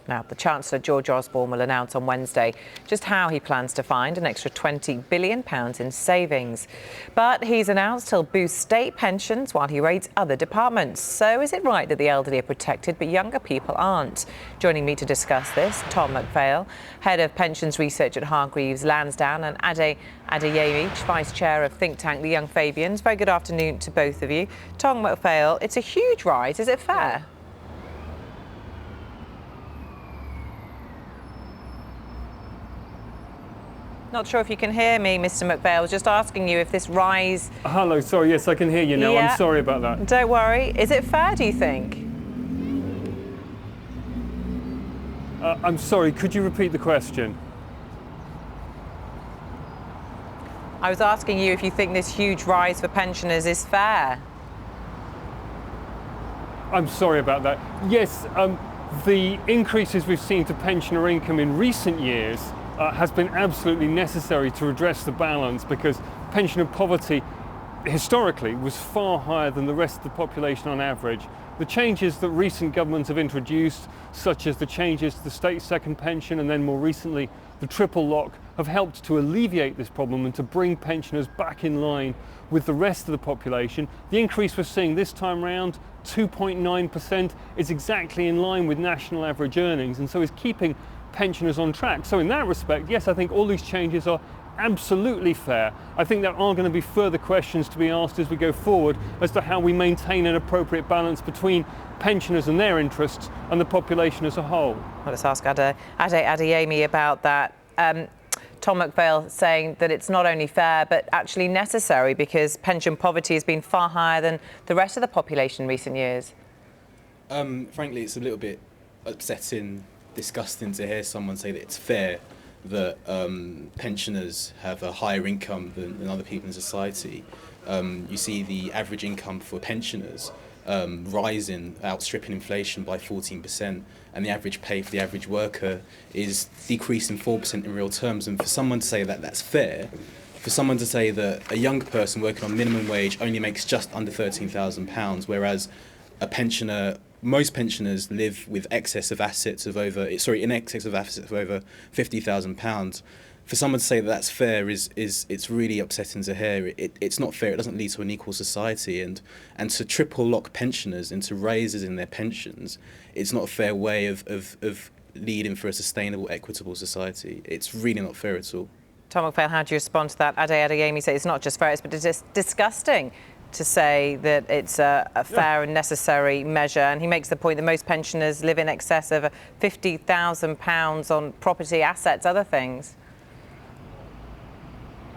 Now, the Chancellor, George Osborne, will announce on Wednesday just how he plans to find an extra £20 billion in savings. But he's announced he'll boost state pensions while he raids other departments. So is it right that the elderly are protected but younger people aren't? Joining me to discuss this, Tom McPhail, Head of Pensions Research at Hargreaves Lansdown, and Ade Adeyemi, Vice Chair of think tank the Young Fabians. Very good afternoon to both of you. Tom McPhail, it's a huge rise. Is it fair? Not sure if you can hear me, Mr. McPhail. I was just asking you if this rise... Hello, sorry, yes, I can hear you now. Yeah. I'm sorry about that. Don't worry. Is it fair, do you think? I'm sorry, could you repeat the question? I was asking you if you think this huge rise for pensioners is fair. I'm sorry about that. Yes, the increases we've seen to pensioner income in recent years has been absolutely necessary to address the balance, because pensioner poverty historically was far higher than the rest of the population on average. The changes that recent governments have introduced, such as the changes to the state second pension and then more recently the triple lock, have helped to alleviate this problem and to bring pensioners back in line with the rest of the population. The increase we're seeing this time round, 2.9%, is exactly in line with national average earnings, and so is keeping pensioners on track. So in that respect, yes, I think all these changes are absolutely fair. I think there are going to be further questions to be asked as we go forward as to how we maintain an appropriate balance between pensioners and their interests and the population as a whole. Well, let's ask Ade Adeyemi about that. Tom McPhail saying that it's not only fair but actually necessary because pension poverty has been far higher than the rest of the population in recent years. Frankly, it's a little bit upsetting, disgusting to hear someone say that it's fair that pensioners have a higher income than other people in society. You see the average income for pensioners rising, outstripping inflation by 14%, and the average pay for the average worker is decreasing 4% in real terms. And for someone to say that that's fair, for someone to say that a young person working on minimum wage only makes just under £13,000, whereas a pensioner, most pensioners live with in excess of assets of over £50,000. For someone to say that that's fair it's really upsetting to hear. It's not fair. It doesn't lead to an equal society, and to triple lock pensioners into raises in their pensions, it's not a fair way of leading for a sustainable, equitable society. It's really not fair at all. Tom McPhail, how do you respond to that? Ade Adeyemi says it's not just fair, but it's just disgusting to say that it's a fair and necessary measure. And he makes the point that most pensioners live in excess of £50,000 on property, assets, other things.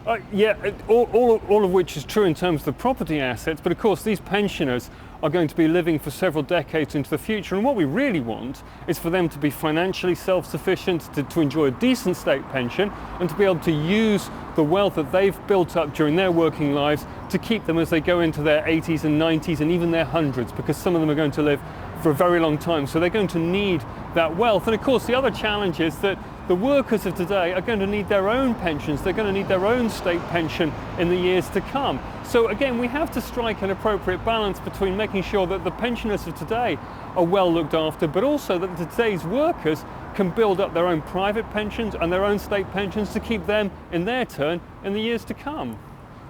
All of which is true in terms of the property assets, but of course these pensioners are going to be living for several decades into the future, and what we really want is for them to be financially self-sufficient, to enjoy a decent state pension, and to be able to use the wealth that they've built up during their working lives to keep them as they go into their 80s and 90s and even their hundreds, because some of them are going to live for a very long time, so they're going to need that wealth. And of course the other challenge is that the workers of today are going to need their own pensions, they're going to need their own state pension in the years to come. So again, we have to strike an appropriate balance between making sure that the pensioners of today are well looked after, but also that today's workers can build up their own private pensions and their own state pensions to keep them, in their turn, in the years to come.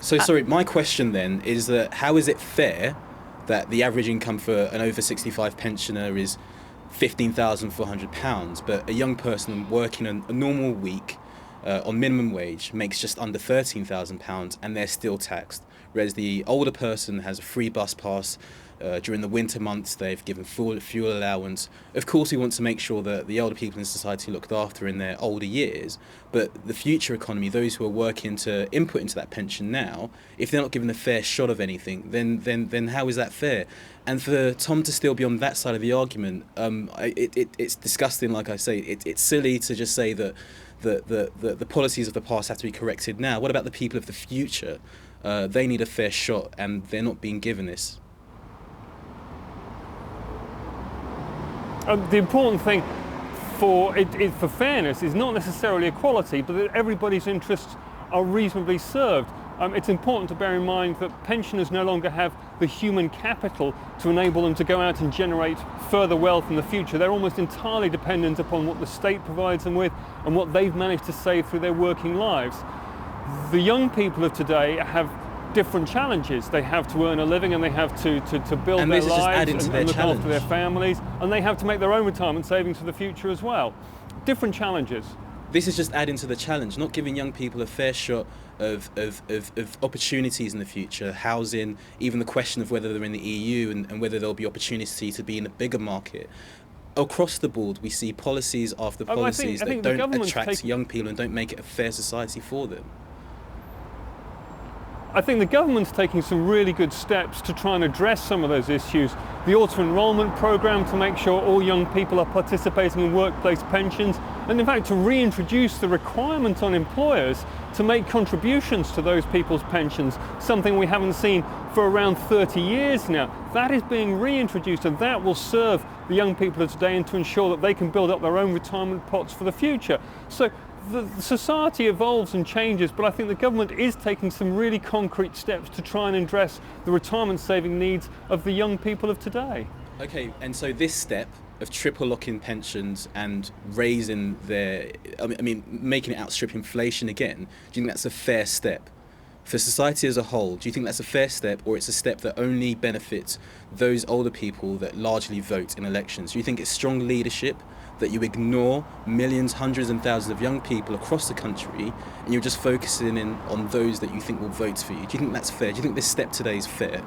So sorry, my question then is that how is it fair that the average income for an over 65 pensioner is £15,400, but a young person working a normal week on minimum wage makes just under £13,000 and they're still taxed, whereas the older person has a free bus pass during the winter months, they've given full fuel allowance. Of course we want to make sure that the older people in society are looked after in their older years, but the future economy, those who are working to input into that pension now, if they're not given a fair shot of anything, then how is that fair? And for Tom to still be on that side of the argument, it's disgusting. Like I say, it's silly to just say that the policies of the past have to be corrected now. What about the people of the future? They need a fair shot, and they're not being given this. The important thing for fairness is not necessarily equality, but that everybody's interests are reasonably served. it's important to bear in mind that pensioners no longer have the human capital to enable them to go out and generate further wealth in the future. They're almost entirely dependent upon what the state provides them with and what they've managed to save through their working lives. The young people of today have different challenges. They have to earn a living, and they have to build their lives and look after their families, and they have to make their own retirement savings for the future as well. Different challenges. This is just adding to the challenge, not giving young people a fair shot of opportunities in the future, housing, even the question of whether they're in the EU and whether there'll be opportunity to be in a bigger market. Across the board, we see policies after policies that don't attract young people and don't make it a fair society for them. I think the government's taking some really good steps to try and address some of those issues. The auto-enrolment programme to make sure all young people are participating in workplace pensions, and in fact to reintroduce the requirement on employers to make contributions to those people's pensions, something we haven't seen for around 30 years now. That is being reintroduced, and that will serve the young people of today and to ensure that they can build up their own retirement pots for the future. So the society evolves and changes, but I think the government is taking some really concrete steps to try and address the retirement saving needs of the young people of today. Okay, and so this step of triple locking pensions and raising their, making it outstrip inflation again, do you think that's a fair step? For society as a whole, do you think that's a fair step, or it's a step that only benefits those older people that largely vote in elections? Do you think it's strong leadership that you ignore millions, hundreds and thousands of young people across the country and you're just focusing in on those that you think will vote for you? Do you think that's fair? Do you think this step today is fair?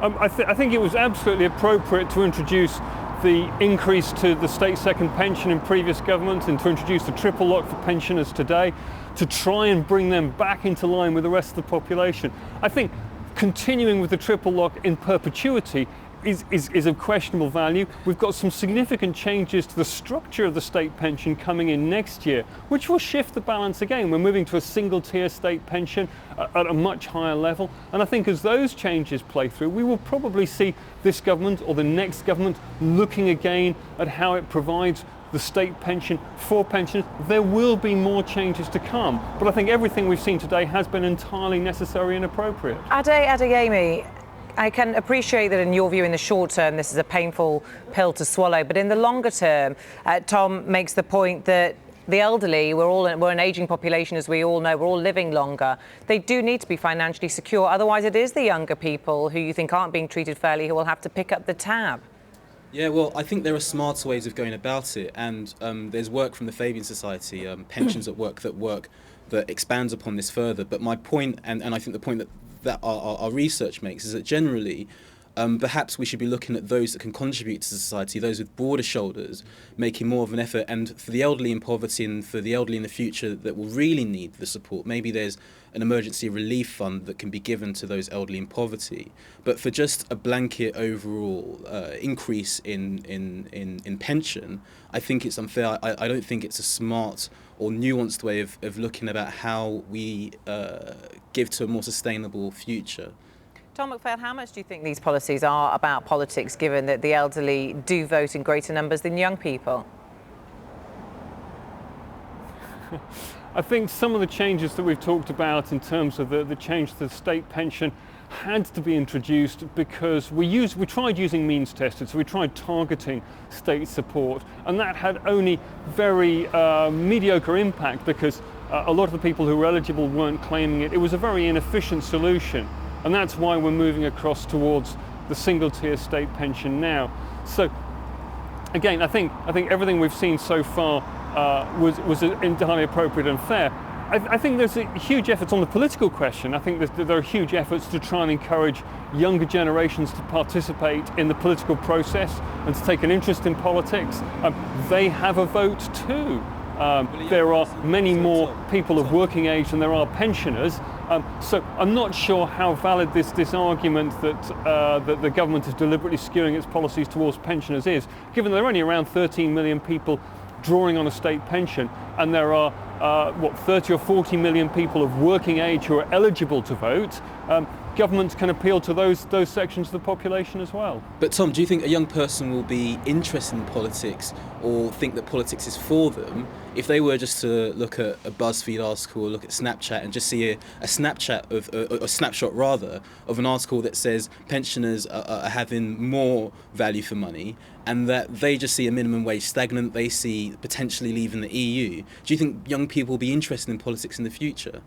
I think it was absolutely appropriate to introduce the increase to the state second pension in previous governments and to introduce the triple lock for pensioners today to try and bring them back into line with the rest of the population. I think continuing with the triple lock in perpetuity is of questionable value. We've got some significant changes to the structure of the state pension coming in next year, which will shift the balance again. We're moving to a single tier state pension at a much higher level. And I think as those changes play through, we will probably see this government or the next government looking again at how it provides the state pension for pensioners. There will be more changes to come, but I think everything we've seen today has been entirely necessary and appropriate. Ade Adeyemi, I can appreciate that in your view in the short term this is a painful pill to swallow, but in the longer term, Tom makes the point that the elderly, we're an ageing population, as we all know, we're all living longer. They do need to be financially secure, otherwise it is the younger people who you think aren't being treated fairly who will have to pick up the tab. Yeah, well, I think there are smarter ways of going about it, and there's work from the Fabian Society, Pensions at Work, that expands upon this further. But my point, and I think the point that our research makes, is that generally, perhaps we should be looking at those that can contribute to society, those with broader shoulders, making more of an effort. And for the elderly in poverty and for the elderly in the future that will really need the support, maybe there's an emergency relief fund that can be given to those elderly in poverty. But for just a blanket overall increase in pension, I think it's unfair. I don't think it's a smart or nuanced way of looking about how we give to a more sustainable future. Tom McPhail, how much do you think these policies are about politics, given that the elderly do vote in greater numbers than young people? I think some of the changes that we've talked about in terms of the change to the state pension had to be introduced because we tried using means tested, so we tried targeting state support, and that had only very mediocre impact because a lot of the people who were eligible weren't claiming it. It was a very inefficient solution, and that's why we're moving across towards the single tier state pension now. So again, I think everything we've seen so far was entirely appropriate and fair. I think there's a huge efforts on the political question. I think there are huge efforts to try and encourage younger generations to participate in the political process and to take an interest in politics. They have a vote too. There are many more people of working age than there are pensioners. So I'm not sure how valid this argument that the government is deliberately skewing its policies towards pensioners is, given there are only around 13 million people drawing on a state pension, and there are 30 or 40 million people of working age who are eligible to vote. governments can appeal to those sections of the population as well. But Tom, do you think a young person will be interested in politics or think that politics is for them if they were just to look at a BuzzFeed article or look at Snapchat and just see a snapshot rather of an article that says pensioners are having more value for money, and that they just see a minimum wage stagnant, they see potentially leaving the EU? Do you think young people will be interested in politics in the future?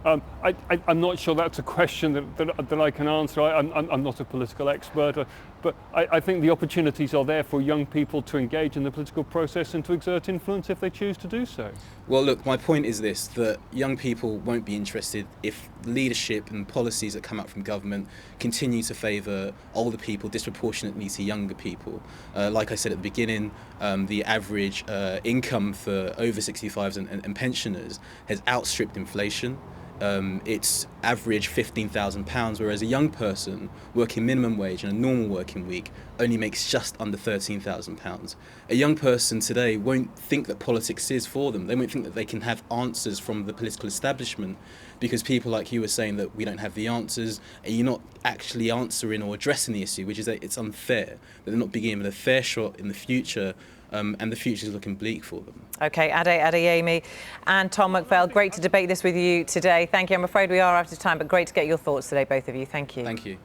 I'm not sure that's a question that I can answer. I'm not a political expert, but I think the opportunities are there for young people to engage in the political process and to exert influence if they choose to do so. Well, look, my point is this, that young people won't be interested if leadership and policies that come out from government continue to favour older people disproportionately to younger people. Like I said at the beginning, the average income for over 65s and pensioners has outstripped inflation. It's average £15,000, whereas a young person working minimum wage in a normal working week only makes just under £13,000. A young person today won't think that politics is for them. They won't think that they can have answers from the political establishment, because people like you are saying that we don't have the answers, and you're not actually answering or addressing the issue, which is that it's unfair, that they're not being given a fair shot in the future. And the future is looking bleak for them. OK, Ade Adeyemi and Tom McPhail, great to debate this with you today. Thank you. I'm afraid we are out of time, but great to get your thoughts today, both of you. Thank you. Thank you.